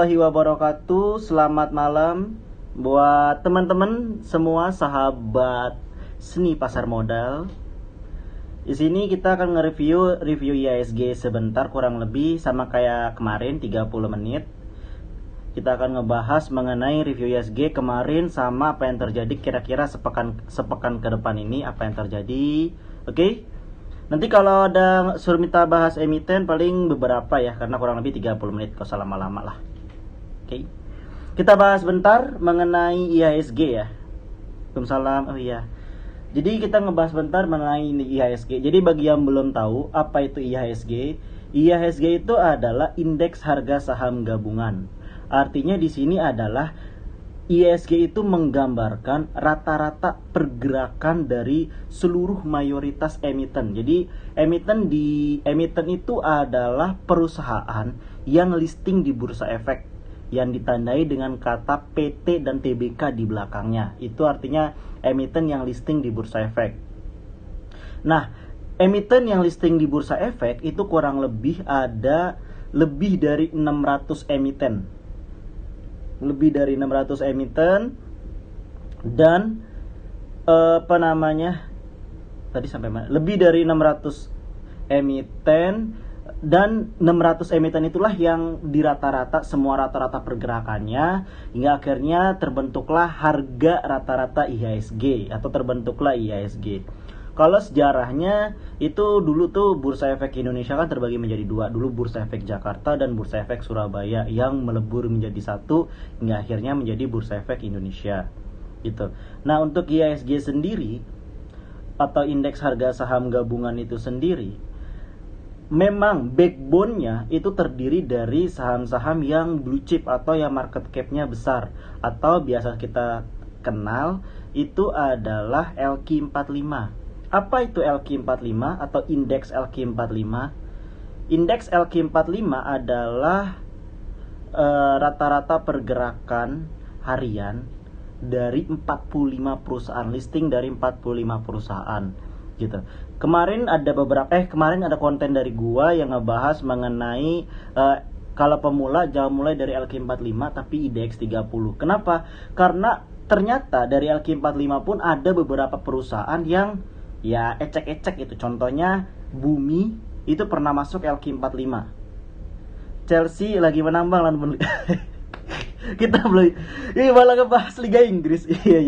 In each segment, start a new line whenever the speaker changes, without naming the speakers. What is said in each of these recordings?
Warahmatullahi wabarakatuh. Selamat malam buat teman-teman semua sahabat seni pasar modal. Di sini kita akan nge-review IHSG sebentar, kurang lebih sama kayak kemarin 30 menit. Kita akan ngebahas mengenai review IHSG kemarin sama apa yang terjadi kira-kira sepekan ke depan ini, apa yang terjadi. Oke. Nanti kalau ada suruh minta bahas emiten paling beberapa ya, karena kurang lebih 30 menit, gak usah lama-lama lah. Oke. Kita bahas bentar mengenai IHSG ya. Waalaikumsalam. Oh iya. Jadi kita ngebahas bentar mengenai IHSG. Jadi bagi yang belum tahu apa itu IHSG, IHSG itu adalah indeks harga saham gabungan. Artinya di sini adalah IHSG itu menggambarkan rata-rata pergerakan dari seluruh mayoritas emiten. Jadi emiten itu adalah perusahaan yang listing di Bursa Efek yang ditandai dengan kata PT dan TBK di belakangnya. Itu artinya emiten yang listing di Bursa Efek. Nah, emiten yang listing di Bursa Efek itu kurang lebih ada lebih dari 600 emiten. Lebih dari 600 emiten dan tadi sampai mana? Lebih dari 600 emiten dan 600 emiten itulah yang dirata-rata semua rata-rata pergerakannya hingga akhirnya terbentuklah harga rata-rata IHSG atau terbentuklah IHSG. Kalau sejarahnya itu dulu tuh Bursa Efek Indonesia kan terbagi menjadi dua. Dulu Bursa Efek Jakarta dan Bursa Efek Surabaya yang melebur menjadi satu hingga akhirnya menjadi Bursa Efek Indonesia. Gitu. Nah, untuk IHSG sendiri atau indeks harga saham gabungan itu sendiri memang backbone-nya itu terdiri dari saham-saham yang blue chip atau yang market cap-nya besar atau biasa kita kenal itu adalah LQ45. Apa itu LQ45 atau indeks LQ45? Indeks LQ45 adalah rata-rata pergerakan harian dari 45 perusahaan, listing dari 45 perusahaan gitu. Kemarin ada konten dari gua yang ngebahas mengenai kalau pemula jangan mulai dari LQ45 tapi IDX 30. Kenapa? Karena ternyata dari LQ45 pun ada beberapa perusahaan yang ya ecek-ecek itu. Contohnya Bumi itu pernah masuk LQ45. Chelsea lagi menambang lan kita belum ini malah ngebahas Liga Inggris. Iya.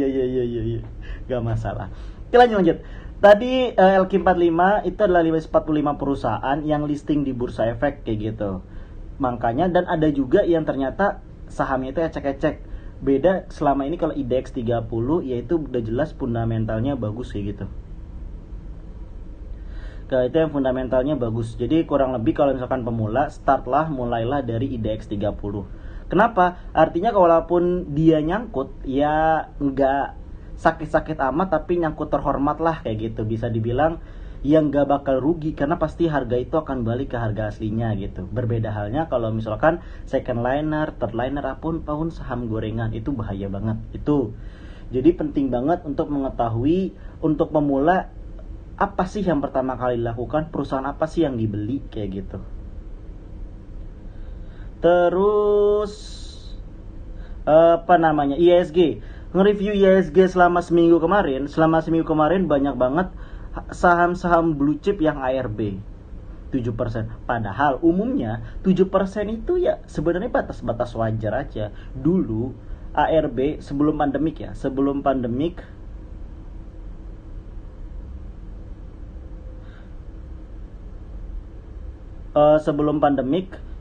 Gak masalah. Oke, lanjut. Tadi LQ45 itu adalah 45 perusahaan yang listing di Bursa Efek kayak gitu. Makanya dan ada juga yang ternyata sahamnya itu ecek-ecek. Beda selama ini kalau IDX 30 yaitu udah jelas fundamentalnya bagus kayak gitu. Itu yang fundamentalnya bagus. Jadi kurang lebih kalau misalkan pemula, mulailah dari IDX 30. Kenapa? Artinya walaupun dia nyangkut, ya nggak sakit-sakit amat, tapi nyangkut terhormat lah kayak gitu. Bisa dibilang yang nggak bakal rugi karena pasti harga itu akan balik ke harga aslinya gitu. Berbeda halnya kalau misalkan second liner, third liner apun saham gorengan itu bahaya banget itu. Jadi penting banget untuk mengetahui untuk pemula apa sih yang pertama kali dilakukan, perusahaan apa sih yang dibeli kayak gitu. Terus IHSG. Nge-review IHSG selama seminggu kemarin banyak banget saham-saham blue chip yang ARB 7%. Padahal umumnya 7% itu ya sebenarnya batas-batas wajar aja. Dulu ARB sebelum pandemik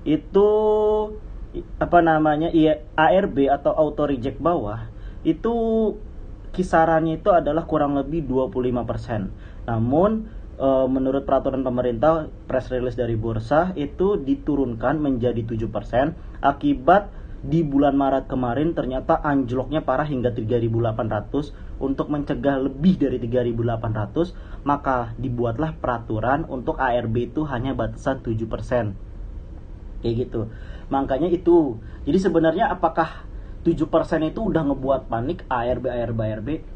itu ARB atau auto reject bawah itu kisarannya itu adalah kurang lebih 25%. Namun menurut peraturan pemerintah press release dari bursa itu diturunkan menjadi 7% akibat di bulan Maret kemarin ternyata anjloknya parah hingga 3.800. Untuk mencegah lebih dari 3.800 maka dibuatlah peraturan untuk ARB itu hanya batasan 7%. Kayak gitu. Makanya itu. Jadi sebenarnya apakah 7% itu udah ngebuat panik ARB?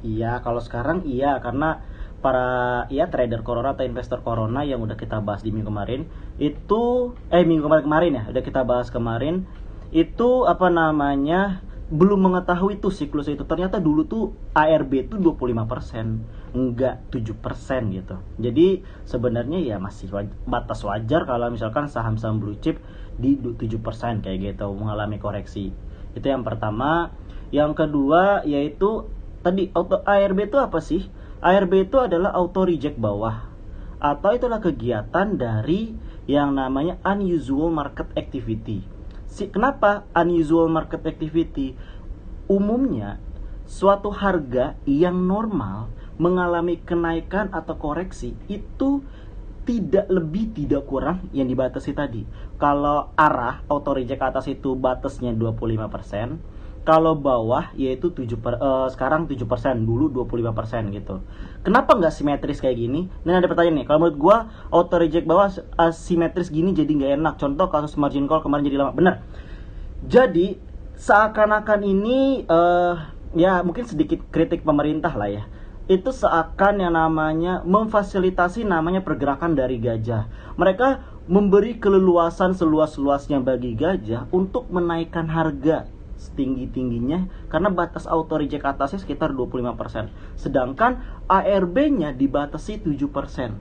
Iya, kalau sekarang iya, karena para trader corona atau investor corona yang udah kita bahas di minggu kemarin itu minggu kemarin ya udah kita bahas kemarin itu apa namanya belum mengetahui tuh siklus itu. Ternyata dulu tuh ARB itu 25%, enggak 7% gitu. Jadi sebenarnya ya masih batas wajar kalau misalkan saham-saham blue chip di 7% kayak gitu mengalami koreksi. Itu yang pertama. Yang kedua yaitu tadi auto ARB itu apa sih? ARB itu adalah auto reject bawah, atau itulah kegiatan dari yang namanya unusual market activity. Kenapa unusual market activity? Umumnya suatu harga yang normal mengalami kenaikan atau koreksi itu tidak lebih tidak kurang yang dibatasi tadi. Kalau arah auto reject atas itu batasnya 25%, kalau bawah yaitu sekarang 7%, dulu 25% gitu. Kenapa nggak simetris kayak gini? Nah, ada pertanyaan nih. Kalau menurut gua auto reject bawah simetris gini jadi nggak enak. Contoh kasus margin call kemarin jadi lama. Bener. Jadi seakan-akan ini ya mungkin sedikit kritik pemerintah lah ya. Itu seakan yang namanya memfasilitasi namanya pergerakan dari gajah. Mereka memberi keleluasan seluas-luasnya bagi gajah untuk menaikkan harga setinggi-tingginya karena batas auto reject atasnya sekitar 25%. Sedangkan ARB-nya dibatasi 7%.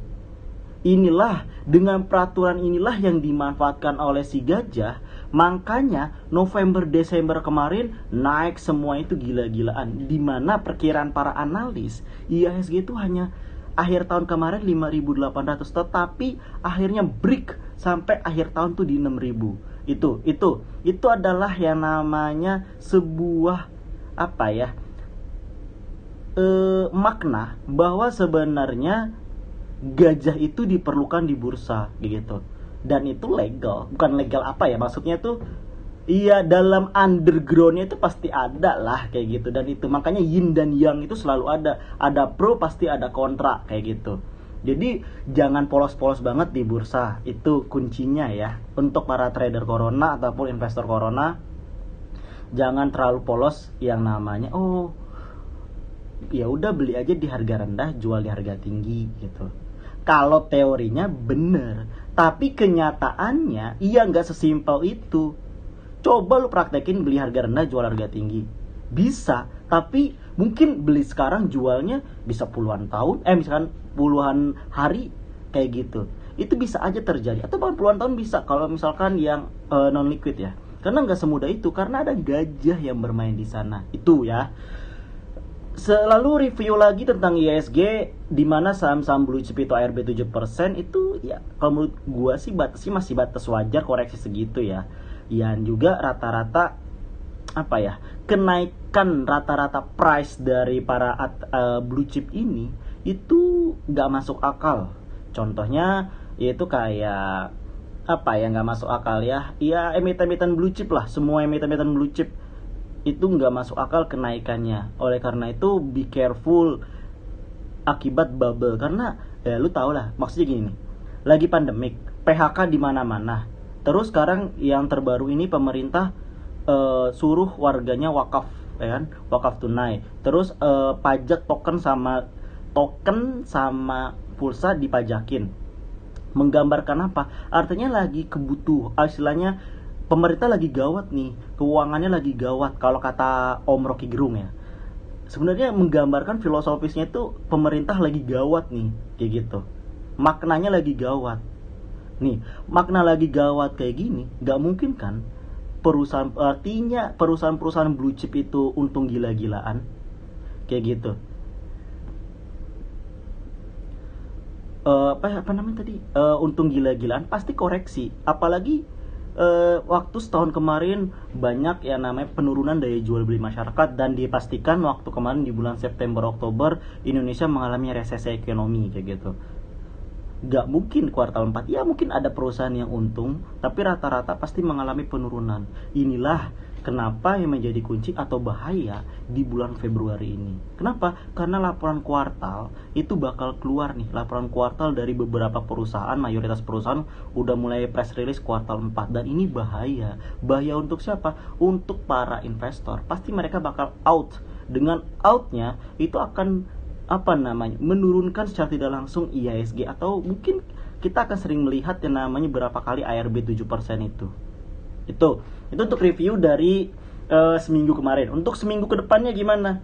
Inilah, dengan peraturan inilah yang dimanfaatkan oleh si gajah. Makanya November Desember kemarin naik semua itu gila-gilaan. Dimana perkiraan para analis IHSG itu hanya akhir tahun kemarin 5.800, tetapi akhirnya break sampai akhir tahun tuh di 6.000. Itu adalah yang namanya sebuah apa ya? Makna bahwa sebenarnya gajah itu diperlukan di bursa gitu. Dan itu legal, bukan legal apa ya, maksudnya tuh iya dalam undergroundnya itu pasti ada lah kayak gitu. Dan itu makanya yin dan yang itu selalu ada pro pasti ada kontra kayak gitu. Jadi jangan polos-polos banget di bursa, itu kuncinya ya. Untuk para trader corona ataupun investor corona, jangan terlalu polos yang namanya ya udah beli aja di harga rendah, jual di harga tinggi gitu. Kalau teorinya bener, tapi kenyataannya iya nggak sesimpel itu. Coba lu praktekin beli harga rendah, jual harga tinggi. Bisa, tapi mungkin beli sekarang jualnya bisa puluhan tahun, misalkan puluhan hari kayak gitu. Itu bisa aja terjadi, atau bahkan puluhan tahun bisa kalau misalkan yang non liquid ya. Karena nggak semudah itu, karena ada gajah yang bermain di sana. Itu ya. Selalu review lagi tentang IHSG, di mana saham-saham blue chip itu ARB 7% itu ya kalau menurut gua sih batasnya masih batas wajar koreksi segitu ya. Yang juga rata-rata apa ya, kenaikan rata-rata price dari para blue chip ini itu nggak masuk akal. Contohnya yaitu kayak apa ya, nggak masuk akal ya emiten-emiten blue chip lah, semua emiten-emiten blue chip itu nggak masuk akal kenaikannya. Oleh karena itu be careful akibat bubble, karena ya lu tau lah maksudnya gini nih, lagi pandemik, PHK di mana-mana. Terus sekarang yang terbaru ini pemerintah suruh warganya wakaf, ya kan, wakaf tunai. Terus pajak token sama pulsa dipajakin. Menggambarkan apa? Artinya lagi istilahnya pemerintah lagi gawat nih, keuangannya lagi gawat kalau kata Om Rocky Gerung ya. Sebenarnya menggambarkan filosofisnya itu pemerintah lagi gawat nih, kayak gitu. Maknanya lagi gawat. Nih, makna lagi gawat kayak gini, nggak mungkin kan perusahaan-perusahaan blue chip itu untung gila-gilaan, kayak gitu. Apa namanya tadi? Untung gila-gilaan pasti koreksi, apalagi waktu setahun kemarin banyak yang namanya penurunan daya jual beli masyarakat, dan dipastikan waktu kemarin di bulan September Oktober Indonesia mengalami resesi ekonomi kayak gitu. Gak mungkin kuartal 4 ya mungkin ada perusahaan yang untung, tapi rata-rata pasti mengalami penurunan. Inilah kenapa yang menjadi kunci atau bahaya di bulan Februari ini. Kenapa? Karena laporan kuartal itu bakal keluar nih, laporan kuartal dari beberapa perusahaan, mayoritas perusahaan udah mulai press release kuartal 4, dan ini bahaya. Bahaya untuk siapa? Untuk para investor. Pasti mereka bakal out. Dengan outnya itu akan menurunkan secara tidak langsung IHSG, atau mungkin kita akan sering melihat yang namanya berapa kali ARB 7% itu. Itu untuk review dari seminggu kemarin. Untuk seminggu ke depannya gimana?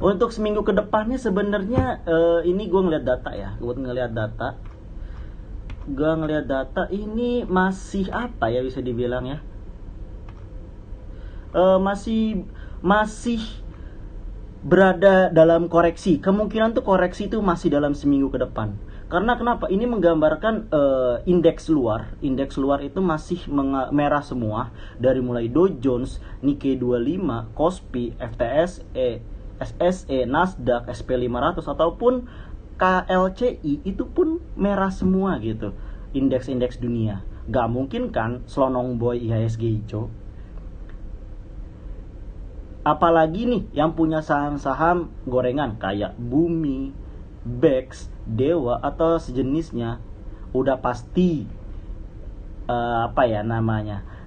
Untuk seminggu ke depannya sebenarnya ini gue ngeliat data ini masih apa ya, bisa dibilang ya, masih berada dalam koreksi. Kemungkinan tuh koreksi itu masih dalam seminggu ke depan. Karena kenapa? Ini menggambarkan indeks luar itu masih merah semua, dari mulai Dow Jones, Nikkei 25, Kospi, FTSE, SSE, Nasdaq, SP500 ataupun KLCI itu pun merah semua gitu. Indeks-indeks dunia. Gak mungkin kan selonong boy IHSG hijau. Apalagi nih yang punya saham-saham gorengan kayak Bumi, Bex, Dewa atau sejenisnya, udah pasti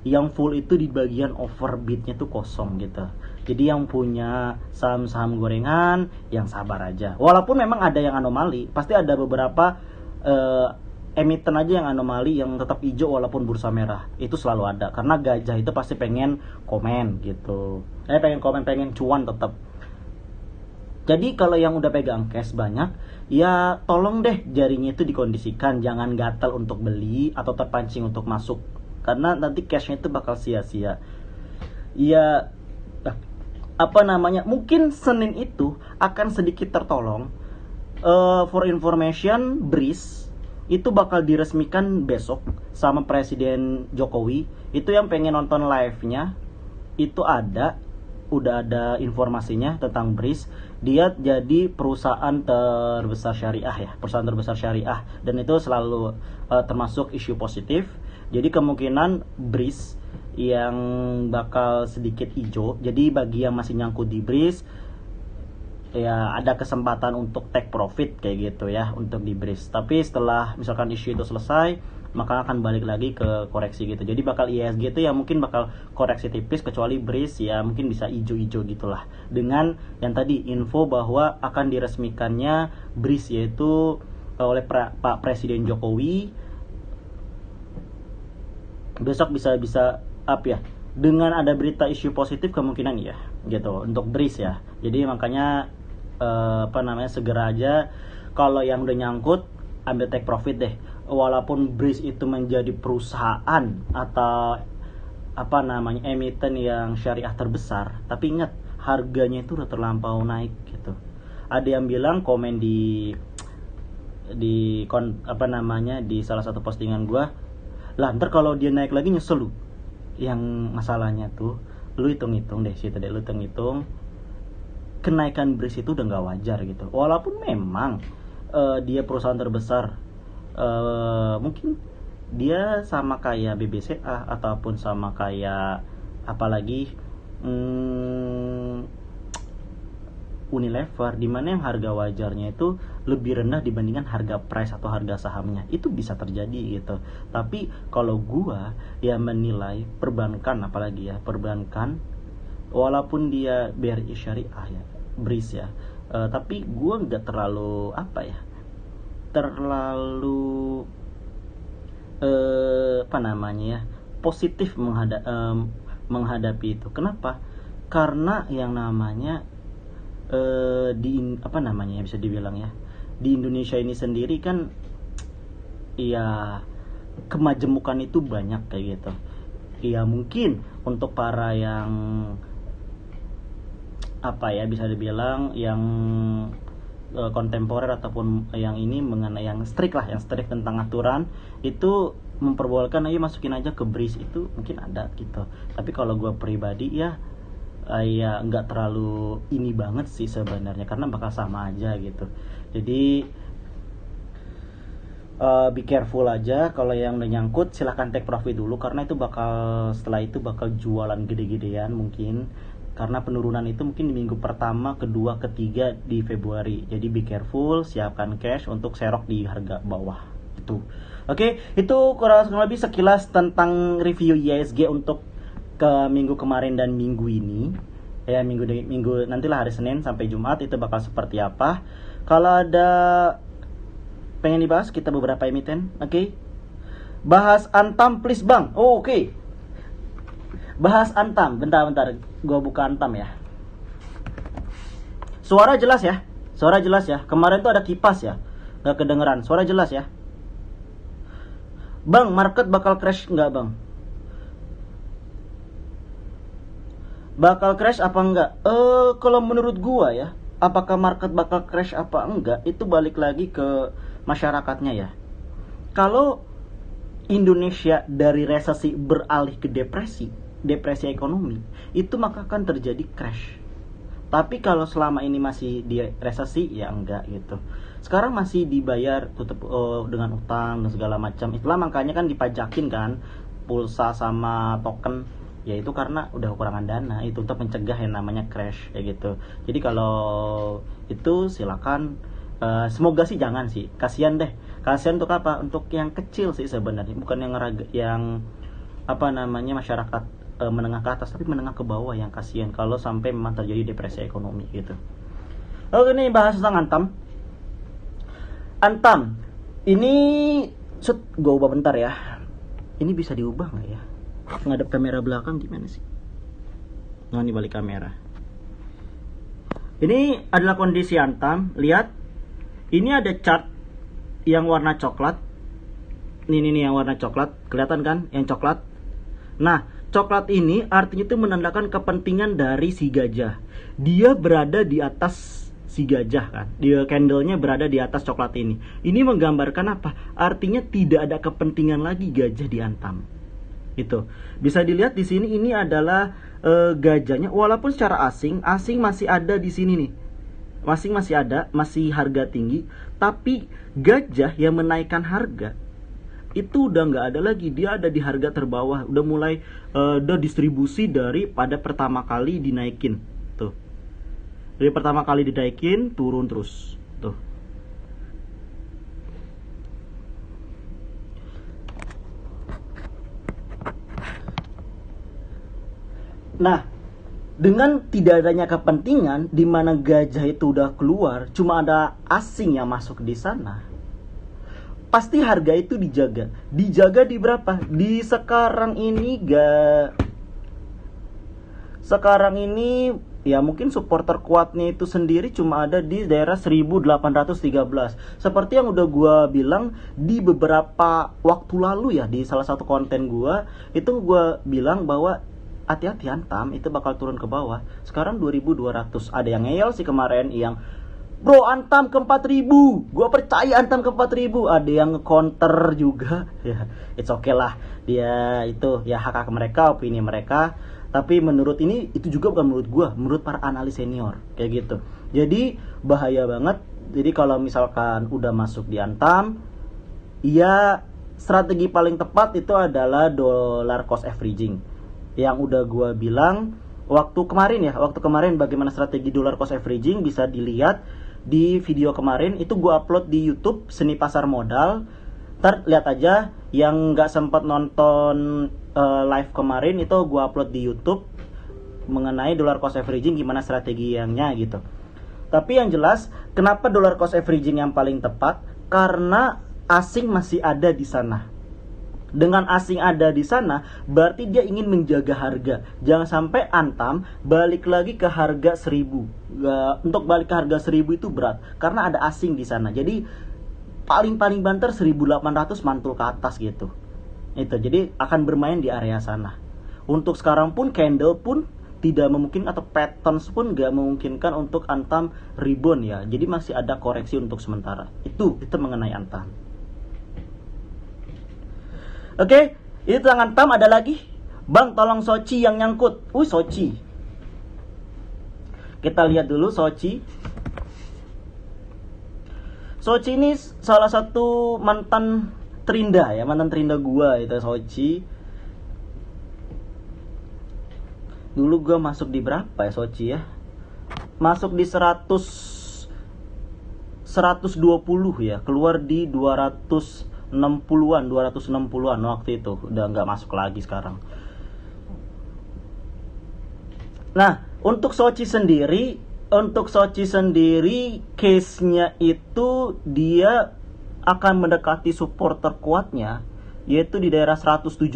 yang full itu di bagian overbidnya tuh kosong gitu. Jadi yang punya saham-saham gorengan yang sabar aja. Walaupun memang ada yang anomali, pasti ada beberapa emiten aja yang anomali yang tetap hijau walaupun bursa merah. Itu selalu ada, karena gajah itu pasti pengen komen gitu. Pengen cuan tetap. Jadi kalau yang udah pegang cash banyak, ya tolong deh jarinya itu dikondisikan, jangan gatal untuk beli atau terpancing untuk masuk, karena nanti cashnya itu bakal sia-sia. Ya mungkin Senin itu akan sedikit tertolong. For information, BRIS itu bakal diresmikan besok sama Presiden Jokowi. Itu yang pengen nonton live-nya, itu udah ada informasinya tentang BRIS. Dia jadi perusahaan terbesar syariah, dan itu selalu termasuk isu positif. Jadi kemungkinan BRIS yang bakal sedikit hijau. Jadi bagi yang masih nyangkut di BRIS, ya ada kesempatan untuk take profit kayak gitu ya untuk di BRIS. Tapi setelah misalkan isu itu selesai, maka akan balik lagi ke koreksi gitu. Jadi bakal IHSG itu ya mungkin bakal koreksi tipis, kecuali BRIS ya mungkin bisa hijau-hijau gitulah. Dengan yang tadi info bahwa akan diresmikannya BRIS yaitu oleh Pak Presiden Jokowi besok bisa dengan ada berita isu positif, kemungkinan ya gitu untuk BRIS ya. Jadi makanya segera aja kalau yang udah nyangkut ambil take profit deh. Walaupun BRIS itu menjadi perusahaan atau emiten yang syariah terbesar, tapi ingat harganya itu udah terlampau naik gitu. Ada yang bilang komen di salah satu postingan gua, lah ntar kalau dia naik lagi nyesel lu. Yang masalahnya tuh lu hitung-hitung kenaikan BRIS itu udah nggak wajar gitu. Walaupun memang dia perusahaan terbesar, mungkin dia sama kayak BBCA ataupun sama kayak apalagi Unilever, dimana yang harga wajarnya itu lebih rendah dibandingkan harga price atau harga sahamnya. Itu bisa terjadi gitu. Tapi kalau gua ya menilai perbankan walaupun dia BRI syariah ya, BRIS ya, tapi gua nggak terlalu positif menghadapi itu. Kenapa? Karena yang namanya bisa dibilang ya, di Indonesia ini sendiri kan ya kemajemukan itu banyak kayak gitu. Ya mungkin untuk para yang bisa dibilang yang kontemporer ataupun yang ini mengenai yang strict tentang aturan, itu memperbolehkan ayo masukin aja ke BRIS, itu mungkin ada gitu. Tapi kalau gue pribadi ya nggak terlalu ini banget sih sebenarnya, karena bakal sama aja gitu. Jadi be careful aja. Kalau yang udah nyangkut silahkan take profit dulu, karena itu setelah itu bakal jualan gede-gedean mungkin, karena penurunan itu mungkin di minggu pertama, kedua, ketiga di Februari. Jadi be careful, siapkan cash untuk serok di harga bawah itu. Oke, itu kurang lebih sekilas tentang review IHSG untuk ke minggu kemarin dan minggu ini. Ya minggu nantilah hari Senin sampai Jumat itu bakal seperti apa. Kalau ada pengen dibahas kita beberapa emiten, oke? Bahas Antam please bang. Oke. Bahas Antam. Bentar, gua buka Antam ya. Suara jelas ya? Suara jelas ya? Kemarin tuh ada kipas ya? Gak kedengeran. Suara jelas ya? Bang, market bakal crash nggak bang? Bakal crash apa enggak? Kalau menurut gua ya, apakah market bakal crash apa enggak, itu balik lagi ke masyarakatnya ya. Kalau Indonesia dari resesi beralih ke depresi ekonomi, itu maka akan terjadi crash. Tapi kalau selama ini masih di resesi, ya enggak gitu. Sekarang masih dibayar dengan utang dan segala macam. Itulah makanya kan dipajakin kan pulsa sama token, yaitu karena udah kekurangan dana, itu untuk mencegah yang namanya crash kayak gitu. Jadi kalau itu silakan, semoga sih jangan sih, kasihan deh. Kasihan untuk apa? Untuk yang kecil sih sebenarnya, bukan yang apa namanya masyarakat menengah ke atas, tapi menengah ke bawah yang kasihan kalau sampai memang terjadi depresi ekonomi gitu. Oke, nih bahas tentang Antam. Ini gue ubah bentar ya. Ini bisa diubah nggak ya? Ngadep kamera belakang gimana sih? Nah, ini balik kamera. Ini adalah kondisi Antam. Lihat, ini ada chart yang warna coklat. Ini yang warna coklat, kelihatan kan? Yang coklat. Nah, coklat ini artinya itu menandakan kepentingan dari si gajah. Dia berada di atas si gajah kan. Dia candlenya berada di atas coklat ini. Ini menggambarkan apa? Artinya tidak ada kepentingan lagi gajah di Antam. Itu bisa dilihat di sini, ini adalah gajahnya, walaupun secara asing masih ada di sini nih, masih ada, masih harga tinggi, tapi gajah yang menaikkan harga itu udah nggak ada lagi, dia ada di harga terbawah, udah mulai udah distribusi dari pada pertama kali dinaikin tuh, dari pertama kali dinaikin turun terus tuh. Nah, dengan tidak adanya kepentingan, di mana gajah itu udah keluar, cuma ada asing yang masuk di sana, pasti harga itu dijaga. Dijaga di berapa? Di sekarang ini sekarang ini ya mungkin support terkuatnya itu sendiri cuma ada di daerah 1813. Seperti yang udah gua bilang di beberapa waktu lalu ya, di salah satu konten gua, itu gua bilang bahwa hati-hati Antam itu bakal turun ke bawah. Sekarang 2200. Ada yang ngeyel sih kemarin, yang bro Antam ke 4000, gue percaya Antam ke 4000. Ada yang counter juga. Ya, it's okay lah. Dia itu ya hak mereka, opini mereka. Tapi menurut ini itu juga bukan menurut gue, menurut para analis senior kayak gitu. Jadi bahaya banget. Jadi kalau misalkan udah masuk di Antam, ya strategi paling tepat itu adalah dollar cost averaging. Yang udah gue bilang waktu kemarin bagaimana strategi dollar cost averaging bisa dilihat di video kemarin, itu gue upload di YouTube Seni Pasar Modal. Ntar lihat aja, yang nggak sempat nonton live kemarin itu gue upload di YouTube mengenai dollar cost averaging, gimana strategi yangnya gitu. Tapi yang jelas, kenapa dollar cost averaging yang paling tepat? Karena asing masih ada di sana. Dengan asing ada di sana, berarti dia ingin menjaga harga. Jangan sampai Antam balik lagi ke harga 1000. Untuk balik ke harga 1000 itu berat, karena ada asing di sana. Jadi paling banter 1800 mantul ke atas gitu. Itu jadi akan bermain di area sana. Untuk sekarang pun candle pun tidak memungkinkan, atau patterns pun gak memungkinkan untuk Antam rebound ya. Jadi masih ada koreksi untuk sementara. Itu mengenai Antam. Oke, itu tentang Antam. Ada lagi? Bang, tolong Soci yang nyangkut. Soci. Kita lihat dulu Soci. Soci ini salah satu mantan terindah ya, mantan terindah gua itu Soci. Dulu gua masuk di berapa ya Soci ya? Masuk di 120 ya, keluar di 260-an waktu itu. Udah nggak masuk lagi sekarang. Nah, untuk Soci sendiri case-nya itu dia akan mendekati support terkuatnya, yaitu di daerah 172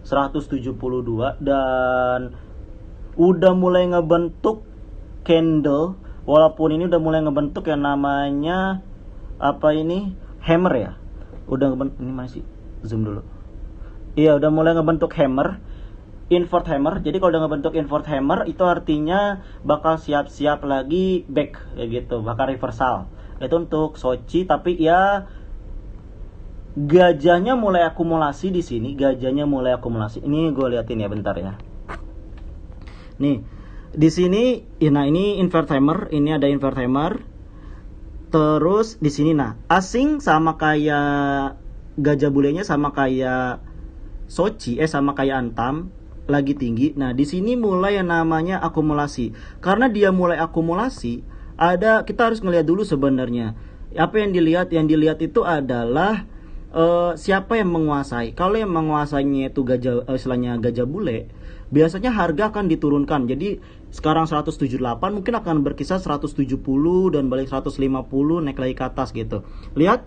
172 dan udah mulai ngebentuk candle, walaupun ini udah mulai ngebentuk yang namanya apa ini, hammer ya. Udah ngebentuk, ini mana sih? Zoom dulu. Iya, udah mulai ngebentuk hammer, invert hammer. Jadi kalau udah ngebentuk invert hammer itu artinya bakal siap-siap lagi back ya gitu, bakal reversal. Itu untuk Sochi, tapi ya gajahnya mulai akumulasi di sini, gajahnya mulai akumulasi. Ini gue liatin ya bentar ya. Nih, di sini, nah ini invert hammer, ini ada invert hammer. Terus di sini nah, asing sama kayak gajah bulenya sama kayak Sochi, sama kayak Antam lagi tinggi. Nah, di sini mulai yang namanya akumulasi. Karena dia mulai akumulasi, kita harus ngelihat dulu sebenarnya. Apa yang dilihat? Yang dilihat itu adalah siapa yang menguasai. Kalau yang menguasainya itu istilahnya gajah bule, biasanya harga akan diturunkan. Jadi sekarang 178 mungkin akan berkisar 170 dan balik 150, naik lagi ke atas gitu. Lihat,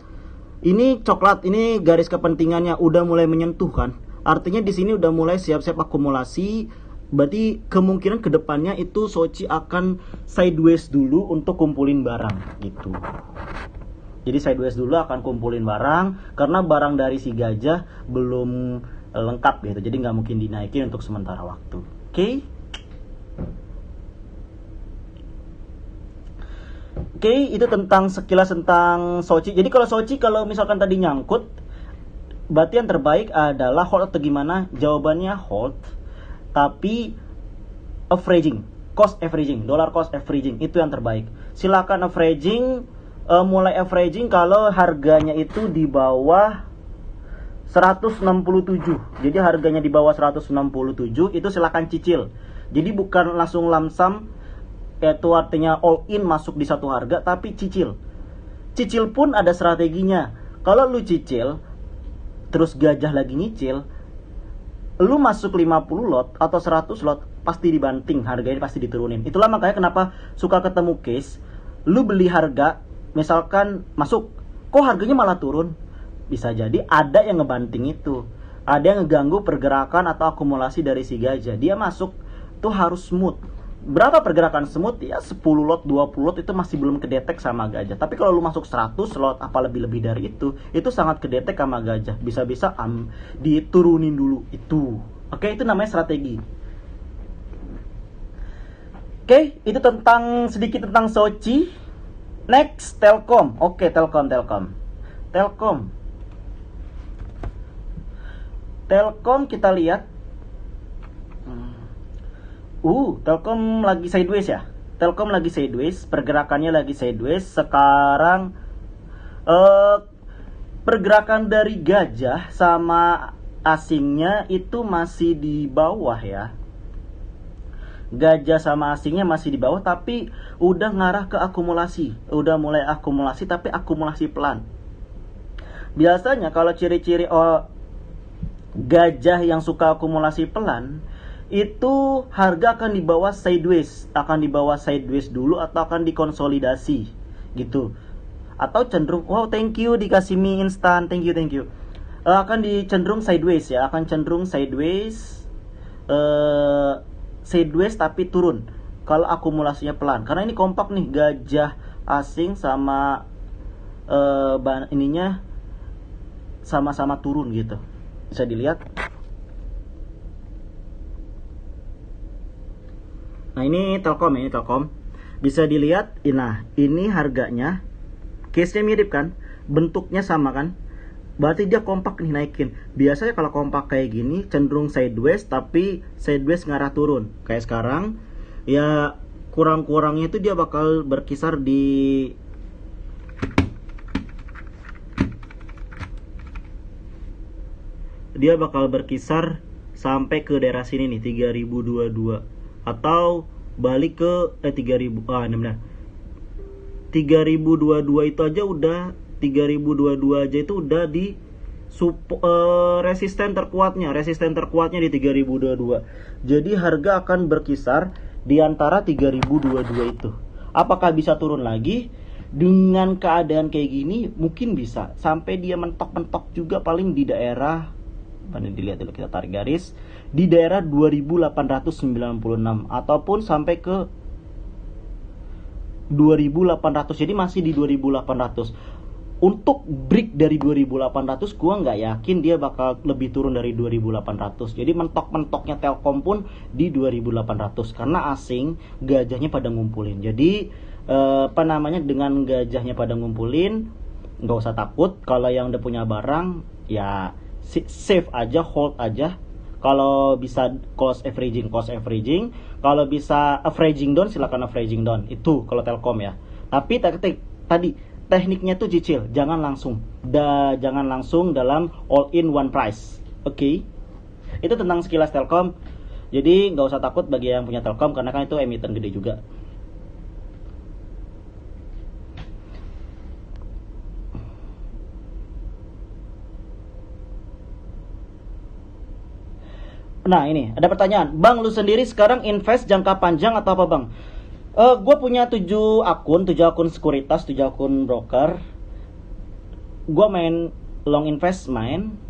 ini coklat, ini garis kepentingannya udah mulai menyentuh kan. Artinya di sini udah mulai siap-siap akumulasi. Berarti kemungkinan kedepannya itu Sochi akan sideways dulu untuk kumpulin barang gitu. Jadi sideways dulu akan kumpulin barang, karena barang dari si gajah belum lengkap gitu. Jadi nggak mungkin dinaikin untuk sementara waktu. Oke, itu tentang sekilas tentang Sochi. Jadi kalau Sochi, kalau misalkan tadi nyangkut, berarti yang terbaik adalah hold atau gimana? Jawabannya hold, tapi averaging, cost averaging, dollar cost averaging itu yang terbaik. Silakan averaging. Mulai averaging kalau harganya itu di bawah 167. Jadi harganya di bawah 167 itu silakan cicil. Jadi bukan langsung lamsam, itu artinya all in masuk di satu harga, tapi cicil. Cicil pun ada strateginya. Kalau lu cicil terus gajah lagi nyicil, lu masuk 50 lot atau 100 lot pasti dibanting, harganya pasti diturunin. Itulah makanya kenapa suka ketemu case lu beli harga, misalkan masuk, kok harganya malah turun? Bisa jadi ada yang ngebanting itu, ada yang ngeganggu pergerakan atau akumulasi dari si gajah. Dia masuk tuh harus smooth. Berapa pergerakan smooth? Ya 10 lot, 20 lot itu masih belum kedetek sama gajah. Tapi kalau lu masuk 100 lot, apa lebih dari itu sangat kedetek sama gajah. Bisa-bisa diturunin dulu itu. Oke, itu namanya strategi. Oke, itu sedikit tentang Sochi. Next, Telkom. Oke, Telkom. Telkom kita lihat. Telkom lagi sideways ya. Telkom lagi sideways, pergerakannya lagi sideways. Sekarang pergerakan dari gajah sama asingnya itu masih di bawah ya. Gajah sama asingnya masih di bawah, tapi udah ngarah ke akumulasi. Udah mulai akumulasi, tapi akumulasi pelan. Biasanya kalau ciri-ciri gajah yang suka akumulasi pelan, itu harga akan dibawa sideways. Akan dibawa sideways dulu atau akan dikonsolidasi gitu. Atau cenderung, wow thank you dikasih mie instan, thank you. Akan cenderung sideways ya, akan cenderung sideways. Sideways tapi turun kalau akumulasinya pelan, karena ini kompak nih, gajah asing sama ininya sama-sama turun gitu. Bisa dilihat. Nah ini Telkom bisa dilihat. Nah ini harganya, case-nya mirip kan, bentuknya sama kan, berarti dia kompak nih naikin. Biasanya kalau kompak kayak gini cenderung sideways, tapi sideways ngarah turun. Kayak sekarang ya kurang-kurangnya itu dia bakal berkisar di sampai ke daerah sini nih, 3022 atau balik ke 3000. Benar. 3022 itu aja udah 3022 aja itu udah di resisten terkuatnya di 3022. Jadi harga akan berkisar di antara 3022 itu. Apakah bisa turun lagi? Dengan keadaan kayak gini mungkin bisa sampai dia mentok-mentok juga paling di daerah Mari dilihat dulu, kita tarik garis di daerah 2896 ataupun sampai ke 2800. Jadi masih di 2800. Untuk break dari 2800 gua nggak yakin dia bakal lebih turun dari 2800. Jadi mentok-mentoknya Telkom pun di 2800 karena asing gajahnya pada ngumpulin. Jadi dengan gajahnya pada ngumpulin, nggak usah takut. Kalau yang udah punya barang ya save aja, hold aja. Kalau bisa cost averaging. Kalau bisa averaging down, silakan averaging down. Itu kalau Telkom ya. Tapi tadi tekniknya tuh cicil, jangan langsung dalam all in one price. Oke. Itu tentang sekilas Telkom. Jadi nggak usah takut bagi yang punya Telkom karena kan itu emiten gede juga. Nah ini ada pertanyaan, Bang lu sendiri sekarang invest jangka panjang atau apa Bang? Gue punya 7 akun sekuritas, 7 akun broker. Gue main long invest,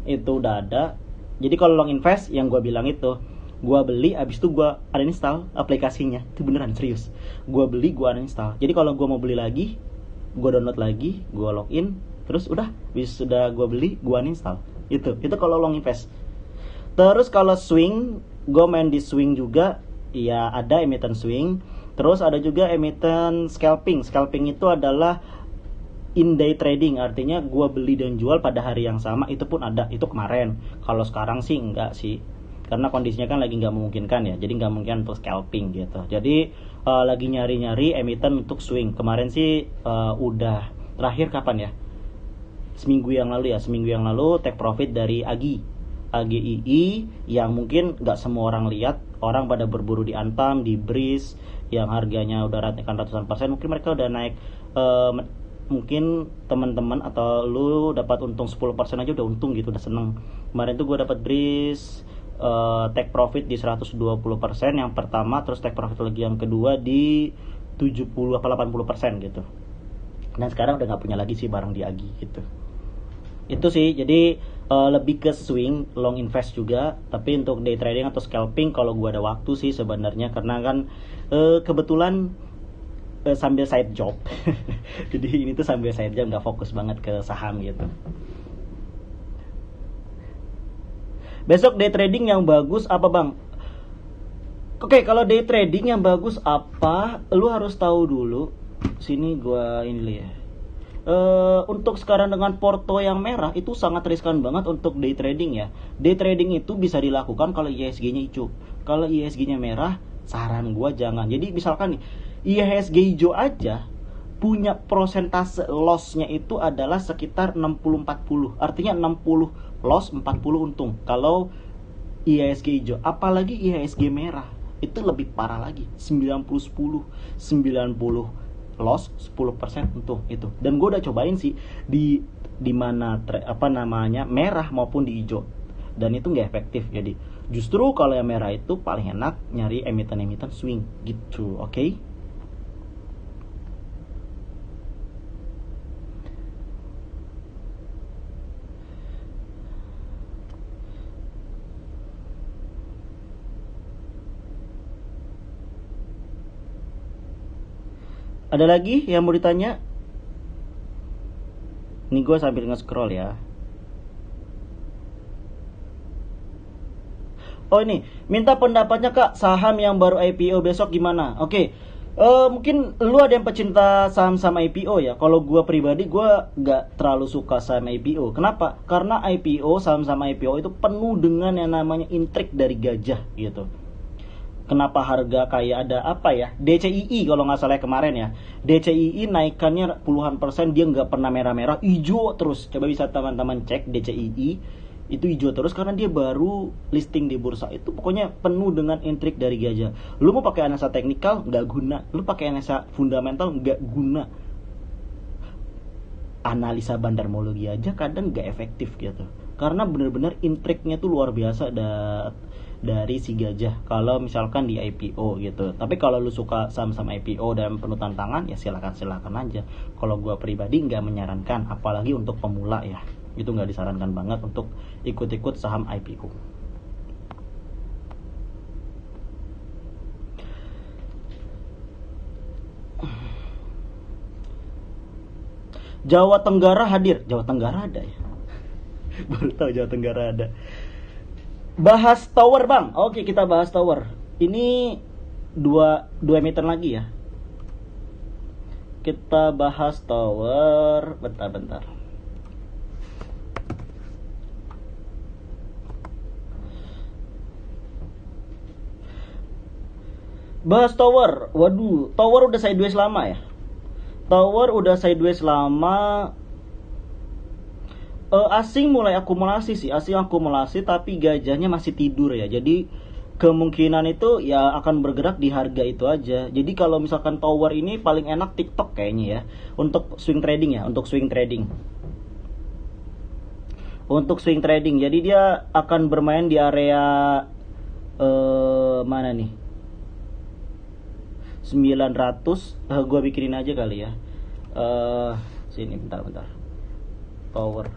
itu udah ada. Jadi kalau long invest yang gue bilang itu, gue beli abis itu gue uninstall aplikasinya. Itu beneran serius. Gue beli, gue uninstall. Jadi kalau gue mau beli lagi, gue download lagi, gue login, terus udah, sudah gue beli, gue uninstall. Itu kalau long invest. Terus kalau swing, gue main di swing juga. Ya ada emiten swing. Terus ada juga emiten scalping. Scalping itu adalah in-day trading. Artinya gue beli dan jual pada hari yang sama. Itu pun ada, itu kemarin. Kalau sekarang sih enggak sih. Karena kondisinya kan lagi nggak memungkinkan ya. Jadi nggak mungkin untuk scalping gitu. Jadi lagi nyari-nyari emiten untuk swing. Kemarin sih udah. Terakhir kapan ya? Seminggu yang lalu take profit dari AGII yang mungkin nggak semua orang lihat. Orang pada berburu di Antam, di Breeze yang harganya udah ratusan persen. Mungkin mereka udah naik, mungkin teman-teman atau lu dapat untung 10% aja udah untung gitu, udah seneng. Kemarin tuh gue dapat Breeze take profit di 120% yang pertama, terus take profit lagi yang kedua di 70 apa 80% gitu. Dan sekarang udah nggak punya lagi sih barang di AGI gitu. Itu sih, jadi lebih ke swing, long invest juga. Tapi untuk day trading atau scalping kalau gue ada waktu sih sebenarnya, karena kan kebetulan sambil side job. Jadi ini tuh sambil side job, nggak fokus banget ke saham gitu. Besok day trading yang bagus apa Bang? Oke, kalau day trading yang bagus apa, lu harus tahu dulu. Sini gue ini lihat. Untuk sekarang dengan porto yang merah itu sangat riskan banget untuk day trading ya. Day trading itu bisa dilakukan kalau IHSG-nya hijau. Kalau IHSG-nya merah, saran gua jangan. Jadi misalkan nih, IHSG hijau aja punya persentase loss-nya itu adalah sekitar 60-40. Artinya 60 loss, 40 untung. Kalau IHSG hijau, apalagi IHSG merah, itu lebih parah lagi. 90-10, 90 loss, 10% untung itu. Dan gue udah cobain sih di mana merah maupun di hijau, dan itu nggak efektif. Jadi justru kalau yang merah itu paling enak nyari emiten swing gitu. Oke? Ada lagi yang mau ditanya? Ini gue sambil nge-scroll ya. Oh ini, minta pendapatnya Kak, saham yang baru IPO besok gimana? Oke, mungkin lu ada yang pecinta saham-saham IPO ya. Kalau gue pribadi, gue gak terlalu suka saham IPO. Kenapa? Karena saham-saham IPO itu penuh dengan yang namanya intrik dari gajah gitu. Kenapa harga kayak ada apa ya, DCII kalau nggak salah kemarin ya, DCII naikannya puluhan persen, dia nggak pernah merah-merah, hijau terus. Coba bisa teman-teman cek DCII itu hijau terus karena dia baru listing di bursa. Itu pokoknya penuh dengan intrik dari gajah. Lu mau pakai analisa teknikal nggak guna, lu pakai analisa fundamental nggak guna, analisa bandarmologi aja kadang nggak efektif gitu, karena bener-bener intriknya tuh luar biasa dari si gajah kalau misalkan di IPO gitu. Tapi kalau lu suka saham-saham IPO dan penuh tantangan ya silakan aja. Kalau gua pribadi nggak menyarankan, apalagi untuk pemula ya Itu nggak disarankan banget untuk ikut-ikut saham IPO. Jawa Tenggara hadir. Jawa Tenggara ada ya? Baru tahu Jawa Tenggara ada. Bahas tower bang. Oke, kita bahas tower. Ini dua emiten lagi ya. Kita bahas tower. Bentar. Bahas tower. Waduh, tower udah sideways lama ya. Tower udah sideways lama. Asing mulai akumulasi sih, tapi gajahnya masih tidur ya. Jadi kemungkinan itu ya akan bergerak di harga itu aja. Jadi kalau misalkan tower ini paling enak TikTok kayaknya ya, untuk swing trading ya, untuk swing trading. Jadi dia akan bermain di area mana nih? 900. Gua bikinin aja kali ya. Sini bentar. Tower.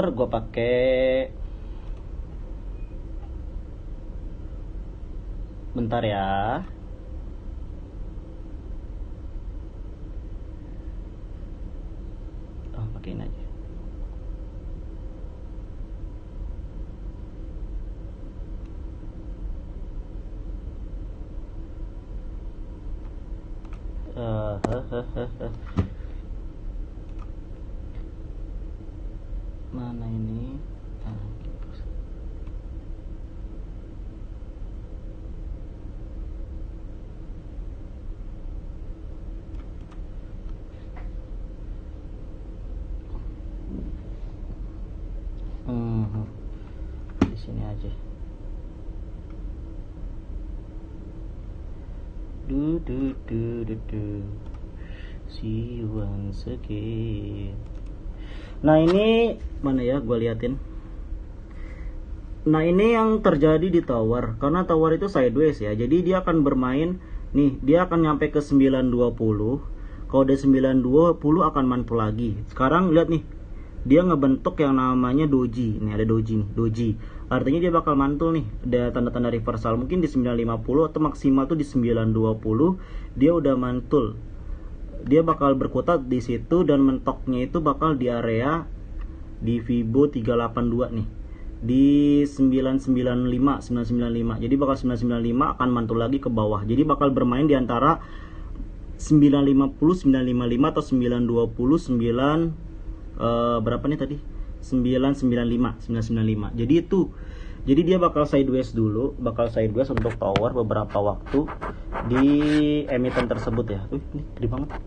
Gue pakai, bentar ya. Pakein aja. Mana ini? Di sini aja. See you once again. Nah ini mana ya, gue liatin. Nah ini yang terjadi di tower, karena tower itu sideways ya. Jadi dia akan bermain nih, dia akan nyampe ke 920. Kalau udah 920 akan mantul lagi. Sekarang lihat nih, dia ngebentuk yang namanya doji. Nih ada doji nih, doji. Artinya dia bakal mantul nih, ada tanda-tanda reversal. Mungkin di 950 atau maksimal tuh di 920 dia udah mantul. Dia bakal berkutat di situ dan mentoknya itu bakal di area di Fibo 382 nih. Di 995. Jadi bakal 995 akan mantul lagi ke bawah. Jadi bakal bermain di antara 950, 955 atau 920, 9 berapa nih tadi? 995. Jadi dia bakal sideways dulu, untuk tower beberapa waktu di emiten tersebut ya. Ini gede banget.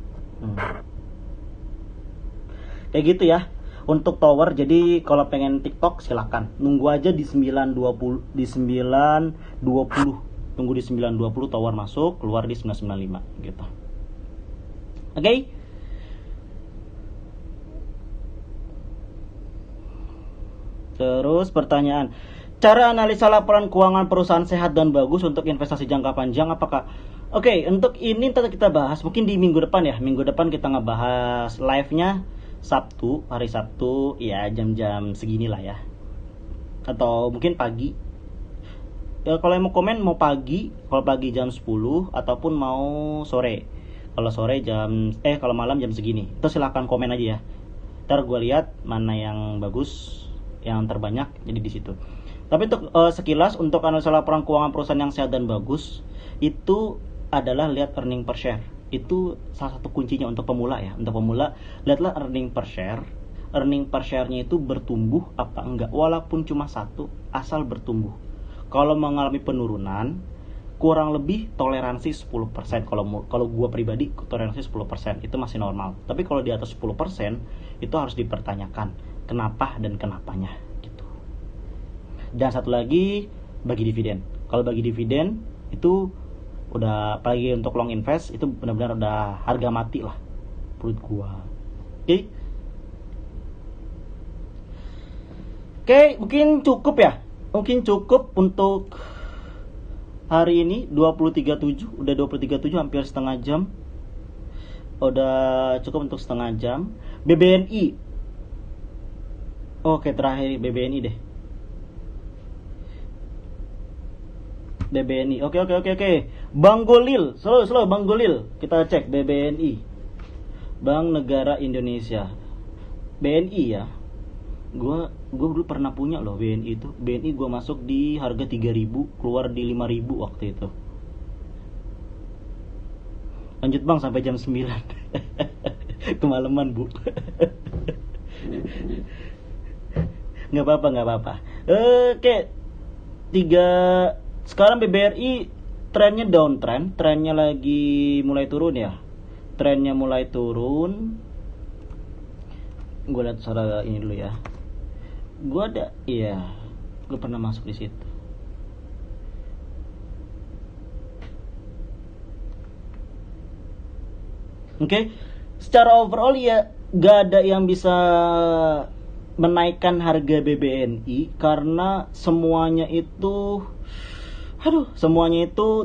Kayak gitu ya untuk tower. Jadi kalau pengen TikTok silakan nunggu aja di 920, tunggu di 920 tower masuk, keluar di 995 gitu. Oke? Terus pertanyaan, cara analisa laporan keuangan perusahaan sehat dan bagus untuk investasi jangka panjang apakah? Oke, untuk ini nanti kita bahas mungkin di minggu depan ya. Minggu depan kita ngebahas live-nya hari Sabtu ya, jam-jam seginilah ya. Atau mungkin pagi. Ya, kalau yang mau komen mau pagi, kalau pagi jam 10 ataupun mau sore. Kalau sore kalau malam jam segini. Itu silahkan komen aja ya. Ntar gue lihat mana yang bagus, yang terbanyak jadi di situ. Tapi untuk sekilas untuk analisa laporan keuangan perusahaan yang sehat dan bagus itu adalah lihat earning per share. Itu salah satu kuncinya untuk pemula ya. Untuk pemula lihatlah earning per share. Earning per share-nya itu bertumbuh apa enggak, walaupun cuma satu, asal bertumbuh. Kalau mengalami penurunan kurang lebih toleransi 10%. Kalau gua pribadi toleransi 10% itu masih normal. Tapi kalau di atas 10% itu harus dipertanyakan kenapa dan kenapanya gitu. Dan satu lagi, bagi dividen. Kalau bagi dividen itu udah, apalagi untuk long invest itu benar-benar udah harga mati lah menurut gua. Oke, mungkin cukup ya. Mungkin cukup untuk hari ini 20.37, udah 20.37 hampir setengah jam. Udah cukup untuk setengah jam. BBNI. Oke, terakhir BBNI deh. BBNI. Oke. Bang Golil, slow Bang Golil. Kita cek BBNI. Bank Negara Indonesia. BNI ya. Gua dulu pernah punya loh BNI itu. BNI gua masuk di harga 3.000, keluar di 5.000 waktu itu. Lanjut Bang sampai jam 9. Kemalaman, Bu. Nggak apa-apa. Oke. Sekarang BBRI trennya downtrend, trennya lagi mulai turun ya. Trennya mulai turun. Gue lihat secara ini dulu ya. Gue pernah masuk di situ. Oke. Secara overall ya gak ada yang bisa menaikkan harga BBNI karena semuanya itu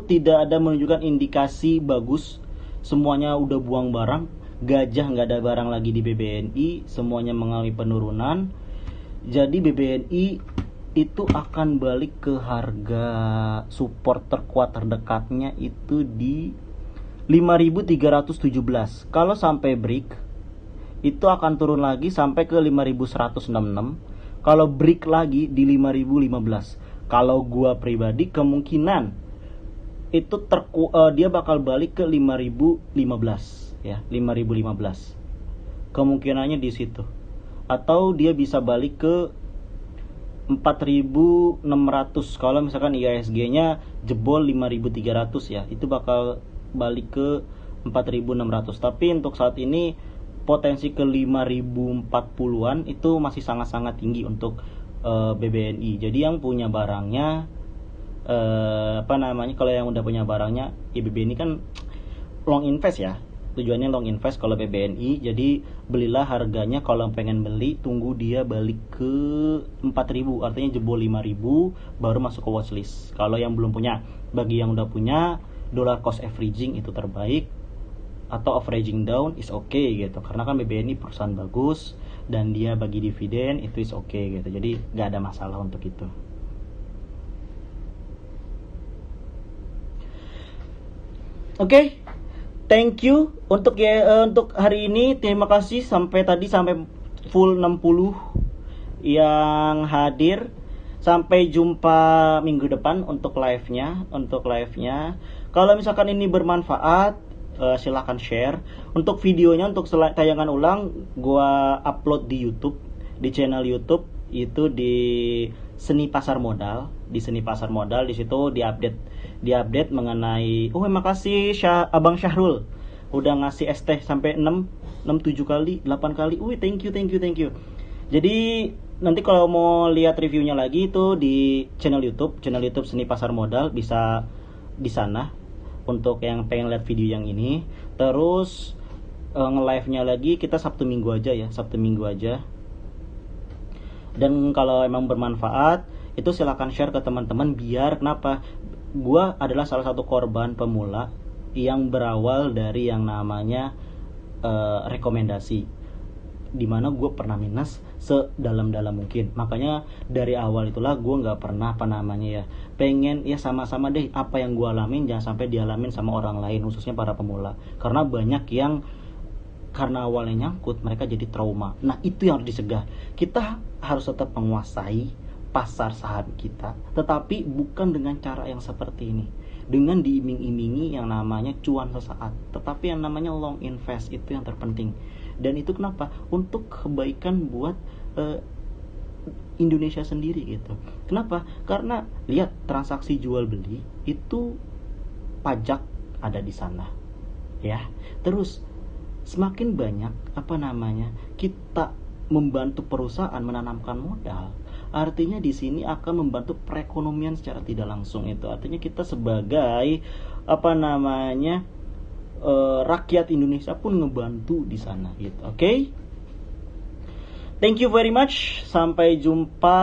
tidak ada menunjukkan indikasi bagus. Semuanya udah buang barang, gajah nggak ada barang lagi di BBNI, semuanya mengalami penurunan. Jadi BBNI itu akan balik ke harga support terkuat terdekatnya itu di 5.317. Kalau sampai break itu akan turun lagi sampai ke 5.166. Kalau break lagi di 5.015. Kalau gua pribadi kemungkinan itu dia bakal balik ke 5.015 ya, 5.015. Kemungkinannya di situ. Atau dia bisa balik ke 4.600 kalau misalkan IHSG-nya jebol 5.300 ya, itu bakal balik ke 4.600. Tapi untuk saat ini potensi ke 5.040-an itu masih sangat-sangat tinggi untuk BBNI. Jadi yang punya barangnya kalau yang udah punya barangnya ya, BBNI kan long invest ya, tujuannya long invest kalau BBNI. Jadi belilah harganya, kalau pengen beli tunggu dia balik ke 4.000, artinya jebol 5.000 baru masuk ke watchlist. Kalau yang belum punya, bagi yang udah punya, dollar cost averaging itu terbaik, atau averaging down is okay gitu, karena kan BBNI perusahaan bagus dan dia bagi dividen, itu is okay gitu. Jadi gak ada masalah untuk itu. Oke. Thank you untuk hari ini. Terima kasih sampai full 60 yang hadir. Sampai jumpa minggu depan untuk live-nya. Kalau misalkan ini bermanfaat, silahkan share. Untuk videonya, untuk tayangan ulang, gua upload di YouTube, di channel YouTube itu di Seni Pasar Modal. Di situ diupdate mengenai terima kasih Abang Syahrul udah ngasih ST sampai 7 kali, 8 kali. Thank you. Jadi nanti kalau mau lihat reviewnya lagi itu di channel YouTube Seni Pasar Modal, bisa di sana untuk yang pengen lihat video yang ini. Terus nge-live-nya lagi kita Sabtu Minggu aja. Dan kalau emang bermanfaat, itu silakan share ke teman-teman. Biar kenapa? Gua adalah salah satu korban pemula yang berawal dari yang namanya rekomendasi, dimana gue pernah minus sedalam-dalam mungkin. Makanya dari awal itulah gue nggak pernah pengen sama-sama deh apa yang gue alamin jangan sampai dialamin sama orang lain, khususnya para pemula. Karena banyak yang karena awalnya nyangkut mereka jadi trauma. Nah itu yang harus dicegah. Kita harus tetap menguasai pasar saham kita, tetapi bukan dengan cara yang seperti ini, dengan diiming-imingi yang namanya cuan sesaat, tetapi yang namanya long invest itu yang terpenting. Dan itu kenapa? Untuk kebaikan buat Indonesia sendiri gitu. Kenapa? Karena lihat transaksi jual beli itu pajak ada di sana ya. Terus semakin banyak kita membantu perusahaan menanamkan modal, artinya di sini akan membantu perekonomian secara tidak langsung. Itu artinya kita sebagai rakyat Indonesia pun ngebantu di sana gitu. Oke? Thank you very much. Sampai jumpa